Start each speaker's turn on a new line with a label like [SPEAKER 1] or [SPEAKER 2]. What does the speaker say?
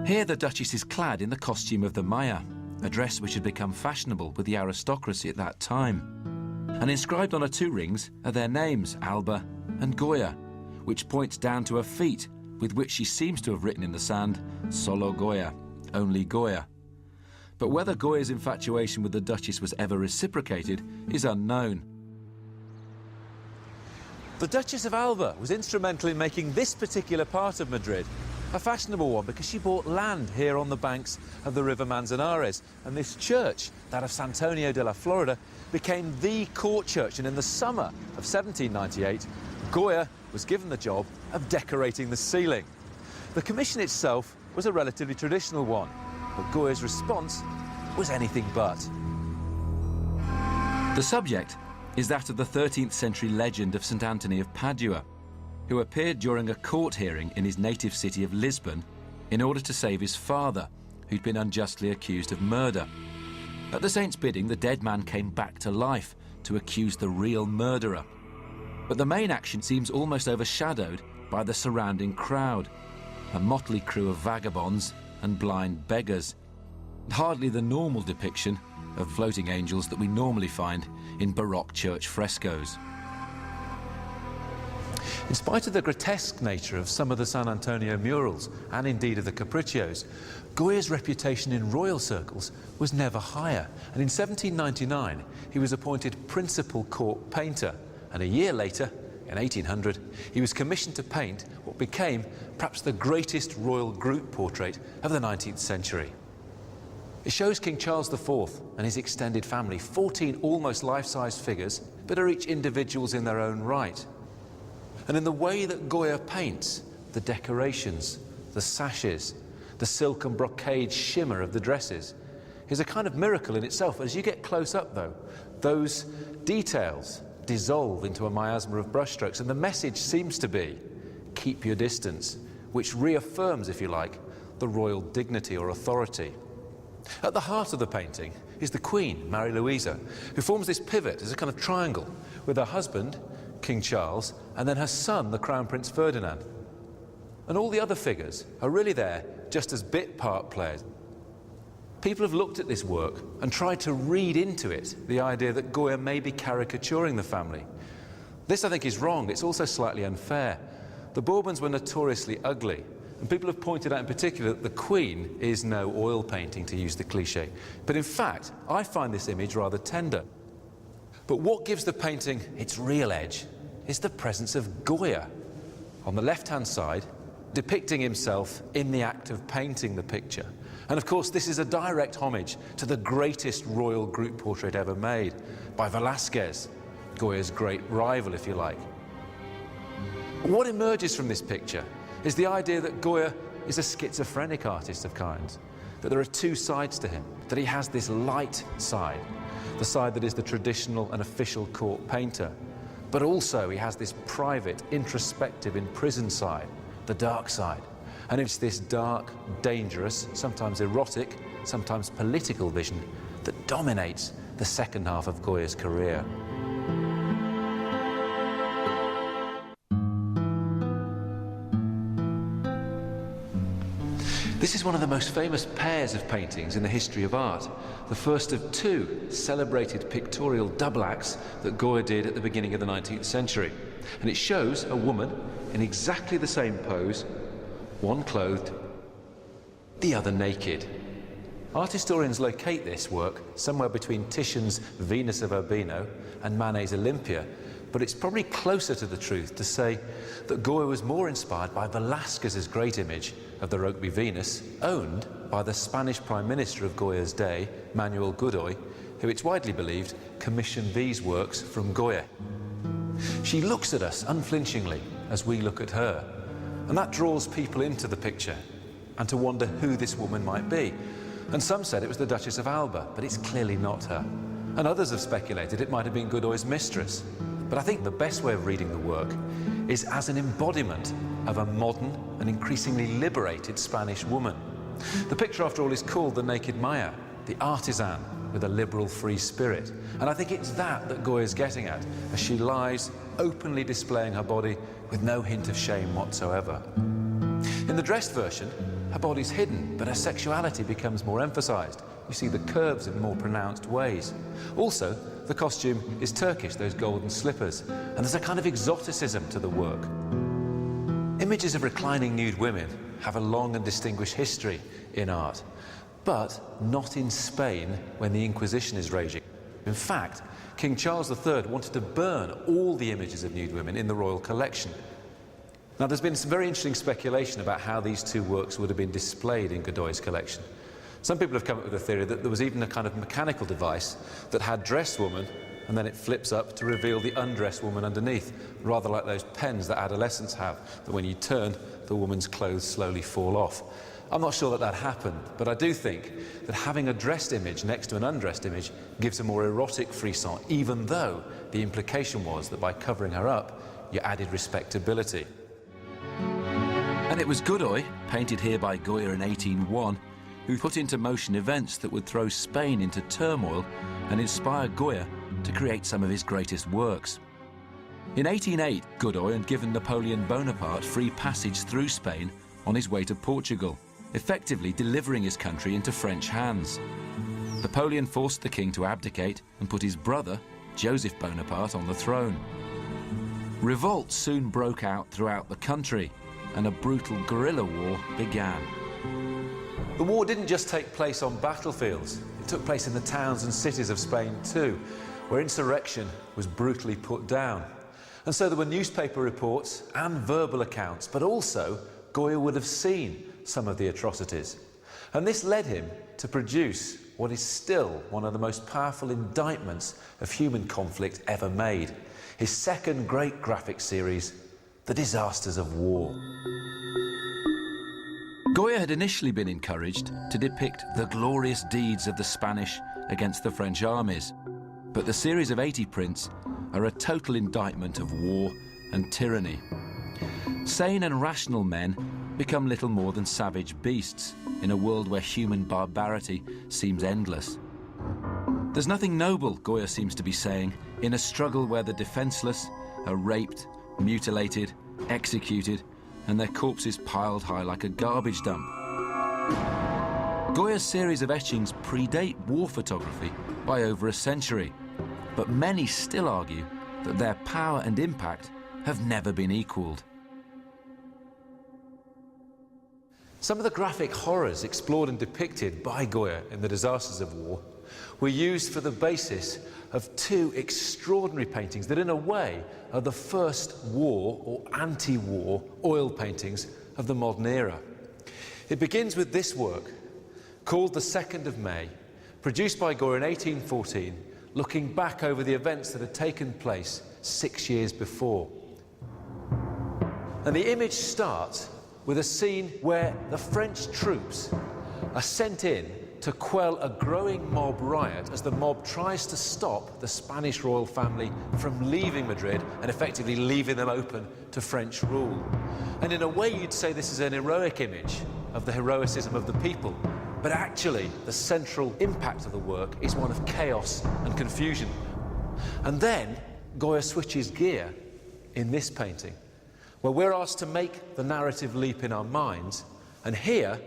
[SPEAKER 1] Here the Duchess is clad in the costume of the Maya, a dress which had become fashionable with the aristocracy at that time. And inscribed on her two rings are their names, Alba and Goya, which points down to her feet, with which she seems to have written in the sand, Solo Goya, only Goya. But whether Goya's infatuation with the Duchess was ever reciprocated is unknown. The Duchess of Alba was instrumental in making this particular part of Madrid a fashionable one because she bought land here on the banks of the river Manzanares, and this church, that of San Antonio de la Florida, became the court church, and in the summer of 1798 Goya was given the job of decorating the ceiling. The commission itself was a relatively traditional one, but Goya's response was anything but. The subject is that of the 13th century legend of St. Anthony of Padua, who appeared during a court hearing in his native city of Lisbon in order to save his father, who'd been unjustly accused of murder. At the saint's bidding, the dead man came back to life to accuse the real murderer. But the main action seems almost overshadowed by the surrounding crowd, a motley crew of vagabonds and blind beggars. Hardly the normal depiction of floating angels that we normally find in Baroque church frescoes. In spite of the grotesque nature of some of the San Antonio murals, and indeed of the capriccios, Goya's reputation in royal circles was never higher, and in 1799 he was appointed principal court painter, and a year later, in 1800, he was commissioned to paint what became perhaps the greatest royal group portrait of the 19th century. It shows King Charles IV and his extended family, 14 almost life-size figures, but are each individuals in their own right. And in the way that Goya paints, the decorations, the sashes, the silk and brocade shimmer of the dresses is a kind of miracle in itself. As you get close up, though, those details dissolve into a miasma of brushstrokes, and the message seems to be, keep your distance, which reaffirms, if you like, the royal dignity or authority. At the heart of the painting is the Queen, Marie Louisa, who forms this pivot as a kind of triangle with her husband, King Charles, and then her son, the Crown Prince Ferdinand. And all the other figures are really there just as bit part players. People have looked at this work and tried to read into it the idea that Goya may be caricaturing the family. This, I think, is wrong. It's also slightly unfair. The Bourbons were notoriously ugly, and people have pointed out in particular that the Queen is no oil painting, to use the cliche. But in fact, I find this image rather tender. But what gives the painting its real edge is the presence of Goya on the left-hand side, depicting himself in the act of painting the picture. And of course, this is a direct homage to the greatest royal group portrait ever made by Velázquez, Goya's great rival, if you like. What emerges from this picture is the idea that Goya is a schizophrenic artist of kinds, that there are two sides to him, that he has this light side, the side that is the traditional and official court painter, but also he has this private, introspective, imprisoned side, the dark side. And it's this dark, dangerous, sometimes erotic, sometimes political vision that dominates the second half of Goya's career. This is one of the most famous pairs of paintings in the history of art, the first of two celebrated pictorial double acts that Goya did at the beginning of the 19th century. And it shows a woman in exactly the same pose, one clothed, the other naked. Art historians locate this work somewhere between Titian's Venus of Urbino and Manet's Olympia, but it's probably closer to the truth to say that Goya was more inspired by Velázquez's great image of the Rokeby Venus, owned by the Spanish Prime Minister of Goya's day, Manuel Godoy, who, it's widely believed, commissioned these works from Goya. She looks at us unflinchingly as we look at her, and that draws people into the picture and to wonder who this woman might be. And some said it was the Duchess of Alba, but it's clearly not her. And others have speculated it might have been Godoy's mistress. But I think the best way of reading the work is as an embodiment of a modern and increasingly liberated Spanish woman. The picture, after all, is called the Naked Maya, the artisan with a liberal free spirit. And I think it's that Goya's getting at, as she lies openly displaying her body with no hint of shame whatsoever. In the dressed version, her body's hidden, but her sexuality becomes more emphasized. You see the curves in more pronounced ways. Also, the costume is Turkish, those golden slippers, and there's a kind of exoticism to the work. Images of reclining nude women have a long and distinguished history in art, but not in Spain when the Inquisition is raging. In fact, King Charles III wanted to burn all the images of nude women in the royal collection. Now, there's been some very interesting speculation about how these two works would have been displayed in Godoy's collection. Some people have come up with a theory that there was even a kind of mechanical device that had dressed woman, and then it flips up to reveal the undressed woman underneath, rather like those pens that adolescents have, that when you turn, the woman's clothes slowly fall off. I'm not sure that that happened, but I do think that having a dressed image next to an undressed image gives a more erotic frisson, even though the implication was that by covering her up, you added respectability.
[SPEAKER 2] And it was Godoy, painted here by Goya in 1801, who put into motion events that would throw Spain into turmoil and inspire Goya to create some of his greatest works. In 1808, Godoy had given Napoleon Bonaparte free passage through Spain on his way to Portugal, effectively delivering his country into French hands. Napoleon forced the king to abdicate and put his brother, Joseph Bonaparte, on the throne. Revolt soon broke out throughout the country, and a brutal guerrilla war began.
[SPEAKER 1] The war didn't just take place on battlefields. It took place in the towns and cities of Spain too, where insurrection was brutally put down. And so there were newspaper reports and verbal accounts, but also Goya would have seen some of the atrocities. And this led him to produce what is still one of the most powerful indictments of human conflict ever made, his second great graphic series, The Disasters of War.
[SPEAKER 2] Goya had initially been encouraged to depict the glorious deeds of the Spanish against the French armies, but the series of 80 prints are a total indictment of war and tyranny. Sane and rational men become little more than savage beasts in a world where human barbarity seems endless. There's nothing noble, Goya seems to be saying, in a struggle where the defenseless are raped, mutilated, executed, and their corpses piled high like a garbage dump. Goya's series of etchings predate war photography by over a century, but many still argue that their power and impact have never been equaled.
[SPEAKER 1] Some of the graphic horrors explored and depicted by Goya in The Disasters of War were used for the basis of two extraordinary paintings that in a way are the first war or anti-war oil paintings of the modern era. It begins with this work called The 2nd of May, produced by Goya in 1814, looking back over the events that had taken place 6 years before. And the image starts with a scene where the French troops are sent in to quell a growing mob riot as the mob tries to stop the Spanish royal family from leaving Madrid and effectively leaving them open to French rule. And in a way you'd say this is an heroic image of the heroicism of the people, but actually the central impact of the work is one of chaos and confusion. And then Goya switches gear in this painting, where we're asked to make the narrative leap in our minds, and here